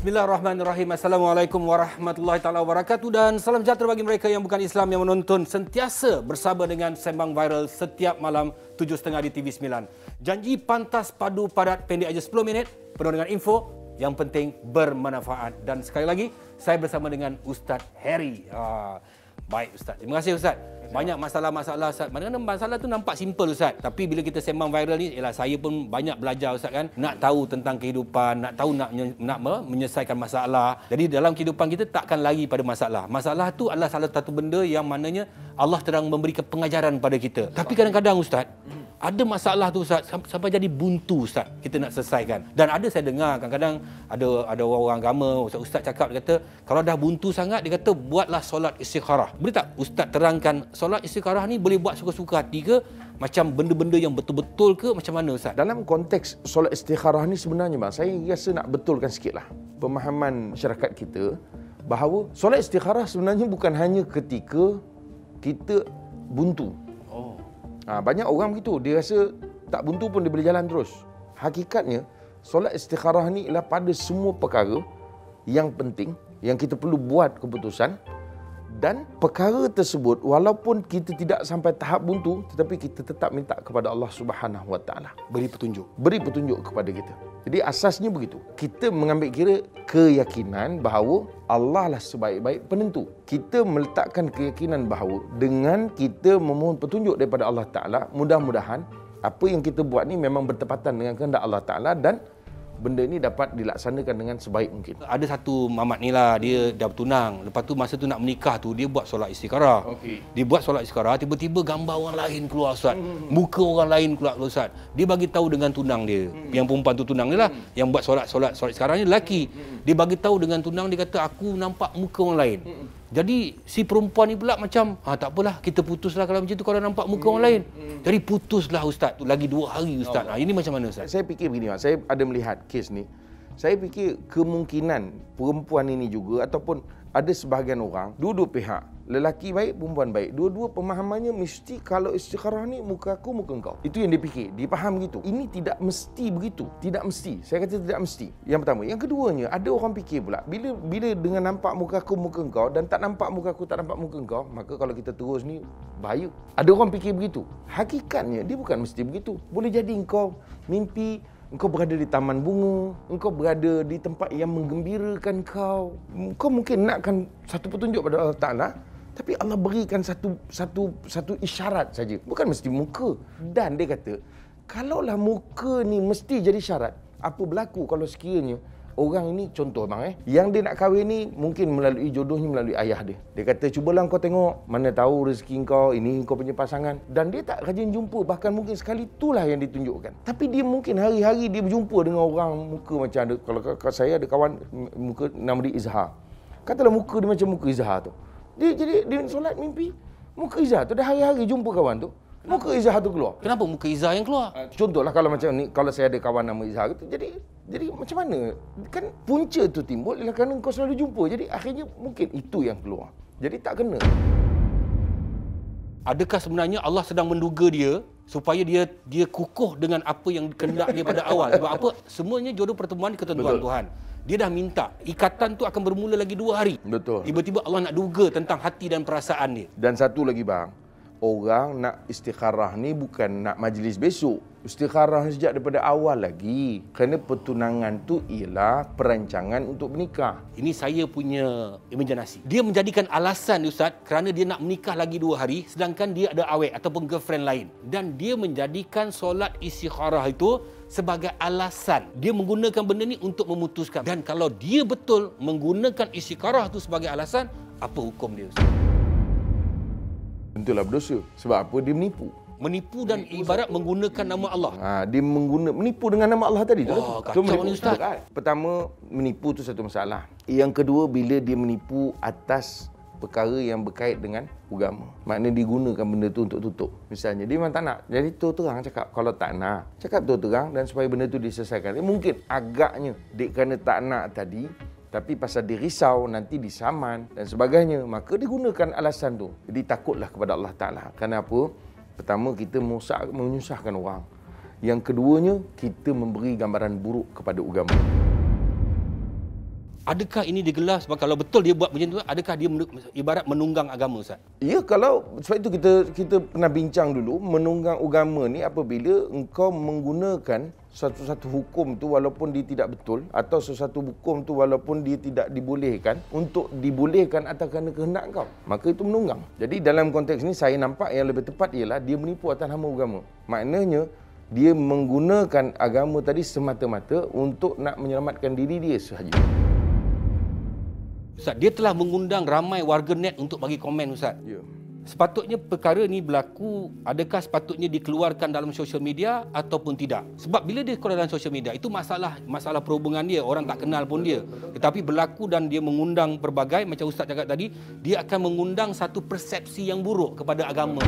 Bismillahirrahmanirrahim. Assalamualaikum warahmatullahi taala wabarakatuh dan salam sejahtera bagi mereka yang bukan Islam yang menonton sentiasa bersama dengan Sembang Viral setiap malam 7.30 di TV9. Janji pantas padu padat pendek aja 10 minit penuh dengan info yang penting bermanfaat. Dan sekali lagi saya bersama dengan Ustaz Harry. Baik Ustaz. Terima kasih Ustaz. Banyak masalah-masalah Ustaz. Mana-mana masalah tu nampak simple Ustaz. Tapi bila kita sembang viral ni, ialah saya pun banyak belajar Ustaz kan. Nak tahu tentang kehidupan, nak tahu nak menyelesaikan masalah. Jadi dalam kehidupan kita takkan lari pada masalah. Masalah tu adalah salah satu benda yang maknanya Allah sedang memberikan pengajaran pada kita. Tapi kadang-kadang Ustaz, ada masalah tu Ustaz sampai jadi buntu Ustaz kita nak selesaikan. Dan ada saya dengar kadang-kadang ada orang agama Ustaz cakap, dia kata kalau dah buntu sangat, dia kata buatlah solat istikharah. Boleh tak Ustaz terangkan solat istikharah ni boleh buat suka-suka hati ke, macam benda-benda yang betul-betul ke, macam mana Ustaz? Dalam konteks solat istikharah ni sebenarnya bang, saya rasa nak betulkan sikitlah pemahaman masyarakat kita bahawa solat istikharah sebenarnya bukan hanya ketika kita buntu. Banyak orang begitu, dia rasa tak buntu pun dia boleh jalan terus. Hakikatnya, solat istikharah ni ialah pada semua perkara yang penting, yang kita perlu buat keputusan, dan perkara tersebut walaupun kita tidak sampai tahap buntu, tetapi kita tetap minta kepada Allah Subhanahu Wa Taala beri petunjuk kepada kita. Jadi asasnya begitu. Kita mengambil kira keyakinan bahawa Allah lah sebaik-baik penentu. Kita meletakkan keyakinan bahawa dengan kita memohon petunjuk daripada Allah Taala, mudah-mudahan apa yang kita buat ni memang bertepatan dengan kehendak Allah Taala dan benda ini dapat dilaksanakan dengan sebaik mungkin. Ada satu mamat ni lah, dia dah bertunang. Lepas tu masa tu nak menikah tu, dia buat solat istikharah. Dia buat solat istikharah, tiba-tiba gambar orang lain keluar Ustaz. Muka orang lain keluar Ustaz. Dia bagi tahu dengan tunang dia. Yang perempuan tu tunang dia lah. Yang buat solat istikharah ni lelaki. Dia bagi tahu dengan tunang, dia kata aku nampak muka orang lain. Jadi si perempuan ni pula macam, tak apalah, kita putuslah kalau macam tu, kalau nampak muka orang lain. Jadi putuslah Ustaz tu, lagi 2 hari Ustaz. Ini macam mana Ustaz? Saya fikir begini, saya ada melihat kes ni. Saya fikir kemungkinan perempuan ini juga ataupun ada sebahagian orang, dua-dua pihak, lelaki baik, perempuan baik, dua-dua pemahamannya mesti kalau istikharah ni muka aku, muka engkau. Itu yang dia fikir, dia faham gitu. Ini tidak mesti begitu, tidak mesti. Saya kata tidak mesti. Yang pertama. Yang keduanya, ada orang fikir pula, bila dengan nampak muka aku, muka engkau dan tak nampak muka aku, tak nampak muka engkau, maka kalau kita terus ni bahaya. Ada orang fikir begitu. Hakikatnya dia bukan mesti begitu. Boleh jadi engkau mimpi engkau berada di taman bunga, engkau berada di tempat yang menggembirakan kau. Engkau mungkin nakkan satu petunjuk pada Allah Ta'ala, tapi Allah berikan satu isyarat saja. Bukan mesti muka. Dan dia kata, kalaulah muka ni mesti jadi syarat, apa berlaku kalau sekiranya orang ini, contoh bang, yang dia nak kahwin ni mungkin melalui jodohnya melalui ayah dia. Dia kata, cubalah kau tengok, mana tahu rezeki kau, ini kau punya pasangan. Dan dia tak rajin jumpa, bahkan mungkin sekali itulah yang ditunjukkan. Tapi dia mungkin hari-hari dia berjumpa dengan orang muka macam ada, kalau saya ada kawan muka nama dia Izhar. Katalah muka dia macam muka Izhar tu. Dia solat mimpi, muka Izhar tu, dah hari-hari jumpa kawan tu. Muka Izhar tu keluar. Kenapa muka Izhar yang keluar? Contohlah kalau macam ni, kalau saya ada kawan nama Izhar tu, jadi macam mana? Kan punca tu timbul ialah kerana kau selalu jumpa. Jadi akhirnya mungkin itu yang keluar. Jadi tak kena. Adakah sebenarnya Allah sedang menduga dia supaya dia kukuh dengan apa yang kehendak dia pada awal? Sebab apa? Semuanya jodoh pertemuan ketentuan Tuhan. Dia dah minta. Ikatan tu akan bermula lagi 2 hari. Betul. Tiba-tiba Allah nak duga tentang hati dan perasaan dia. Dan satu lagi bang, orang nak istikharah ni bukan nak majlis besok. Istikharah sejak daripada awal lagi. Kerana pertunangan tu ialah perancangan untuk menikah. Ini saya punya imaginasi. Dia menjadikan alasan Ustaz kerana dia nak menikah lagi 2 hari, sedangkan dia ada awet ataupun girlfriend lain. Dan dia menjadikan solat istikharah itu sebagai alasan. Dia menggunakan benda ni untuk memutuskan. Dan kalau dia betul menggunakan istikharah itu sebagai alasan, apa hukum dia Ustaz? Tentulah berdosa. Sebab apa? Dia menipu. Menipu dan ibarat menggunakan nama Allah. Dia menipu dengan nama Allah tadi. Kacau ni Ustaz. Pertama, menipu tu satu masalah. Yang kedua, bila dia menipu atas perkara yang berkait dengan agama. Maknanya dia gunakan benda tu untuk tutup. Misalnya, dia memang tak nak. Jadi terang cakap. Kalau tak nak, cakap terang dan supaya benda tu diselesaikan. Mungkin agaknya, dia kerana tak nak tadi, tapi pasal dia risau nanti disaman dan sebagainya, maka dia gunakan alasan tu. Jadi takutlah kepada Allah Ta'ala. Kerana apa? Pertama, kita menyusahkan orang. Yang keduanya, kita memberi gambaran buruk kepada agama. Adakah ini digelar sebab kalau betul dia buat macam tu, adakah dia ibarat menunggang agama, Ustaz? Ya, kalau sebab itu kita pernah bincang dulu, menunggang agama ni apabila engkau menggunakan satu hukum tu walaupun dia tidak betul, atau sesuatu hukum tu walaupun dia tidak dibolehkan untuk dibolehkan atas kerana kehendak kau, maka itu menunggang. Jadi dalam konteks ni saya nampak yang lebih tepat ialah dia menipu atas nama agama. Maknanya dia menggunakan agama tadi semata-mata untuk nak menyelamatkan diri dia sahaja. Ustaz, dia telah mengundang ramai warganet untuk bagi komen, Ustaz. Ya. Sepatutnya perkara ni berlaku, adakah sepatutnya dikeluarkan dalam sosial media ataupun tidak? Sebab bila dia keluar dalam sosial media, itu masalah perhubungan dia, orang tak kenal pun dia. Tetapi berlaku dan dia mengundang berbagai, macam Ustaz cakap tadi, dia akan mengundang satu persepsi yang buruk kepada agama.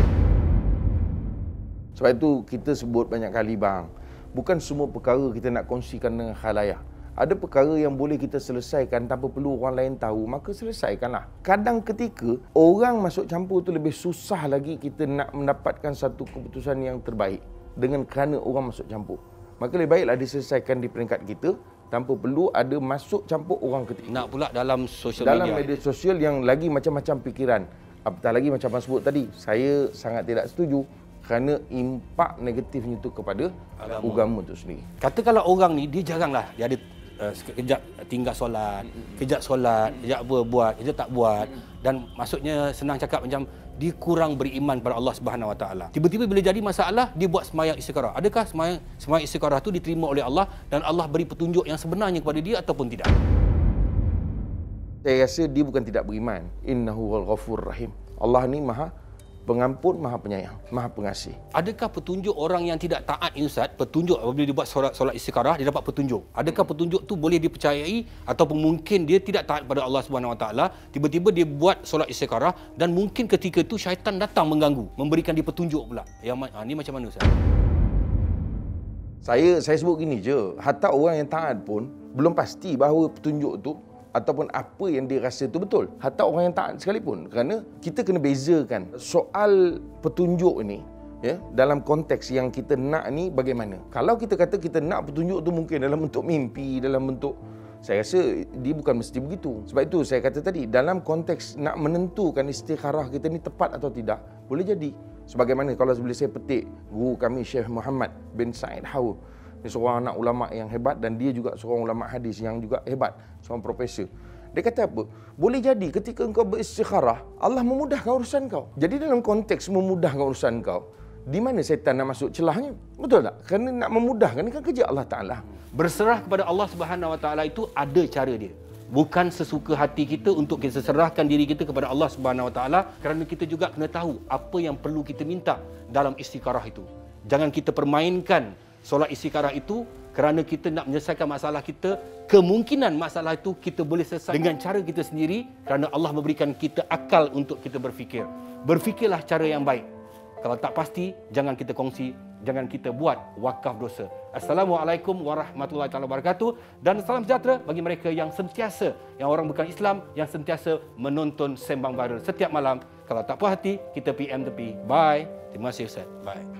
Sebab itu kita sebut banyak kali, bang, bukan semua perkara kita nak kongsikan dengan khalayak. Ada perkara yang boleh kita selesaikan tanpa perlu orang lain tahu, maka selesaikanlah. Kadang ketika orang masuk campur tu lebih susah lagi kita nak mendapatkan satu keputusan yang terbaik dengan kerana orang masuk campur. Maka lebih baiklah diselesaikan di peringkat kita tanpa perlu ada masuk campur orang ketiga. Nak pula dalam sosial media. Dalam media sosial yang lagi macam-macam pikiran. Apatah lagi macam abang sebut tadi, saya sangat tidak setuju kerana impak negatifnya tu kepada agama tu sendiri. Kata kalau orang ni, dia jaranglah, dia ada sekejap tinggal solat, kejap solat, kejap buat, kejap tak buat, dan maksudnya senang cakap macam dia kurang beriman pada Allah Subhanahu Wa Taala. Tiba-tiba bila jadi masalah, dia buat sembahyang istikharah. Adakah sembahyang istikharah tu diterima oleh Allah dan Allah beri petunjuk yang sebenarnya kepada dia ataupun tidak? Saya rasa dia bukan tidak beriman. Innahu wal ghafur rahim. Allah ni Maha Pengampun, Maha Penyayang, Maha Pengasih. Adakah petunjuk orang yang tidak taat ini, Ustaz? Petunjuk apabila dia buat solat istikharah, dia dapat petunjuk. Adakah petunjuk tu boleh dipercayai ataupun mungkin dia tidak taat pada Allah Subhanahu Wa Taala, tiba-tiba dia buat solat istikharah dan mungkin ketika itu syaitan datang mengganggu, memberikan dia petunjuk pula. Ini macam mana, Ustaz? Saya sebut gini je, hatta orang yang taat pun belum pasti bahawa petunjuk tu ataupun apa yang dia rasa itu betul. Hatta orang yang taat sekalipun. Kerana kita kena bezakan soal petunjuk ni, ya, dalam konteks yang kita nak ni bagaimana. Kalau kita kata kita nak petunjuk tu mungkin dalam bentuk mimpi, dalam bentuk, saya rasa dia bukan mesti begitu. Sebab itu saya kata tadi, dalam konteks nak menentukan istikharah kita ni tepat atau tidak, boleh jadi. Sebagaimana kalau boleh saya petik guru kami Syekh Muhammad bin Said Hawa. Dia seorang anak ulama yang hebat dan dia juga seorang ulama hadis yang juga hebat, seorang profesor. Dia kata apa? Boleh jadi ketika engkau beristikharah, Allah memudahkan urusan kau. Jadi dalam konteks memudahkan urusan kau, di mana syaitan nak masuk celahnya? Betul tak? Kerana nak memudahkan ini kan kerja Allah Ta'ala. Berserah kepada Allah Subhanahu Wa Taala itu ada cara dia. Bukan sesuka hati kita untuk kita serahkan diri kita kepada Allah Subhanahu Wa Taala, kerana kita juga kena tahu apa yang perlu kita minta dalam istikharah itu. Jangan kita permainkan solat istikharah itu kerana kita nak menyelesaikan masalah kita. Kemungkinan masalah itu kita boleh selesai dengan cara kita sendiri kerana Allah memberikan kita akal untuk kita berfikir. Berfikirlah cara yang baik. Kalau tak pasti, jangan kita kongsi, jangan kita buat wakaf dosa. Assalamualaikum warahmatullahi wabarakatuh dan salam sejahtera bagi mereka yang sentiasa, yang orang bukan Islam, yang sentiasa menonton Sembang Viral setiap malam. Kalau tak puas hati, kita PM tepi. Bye. Terima kasih, Ustaz. Bye.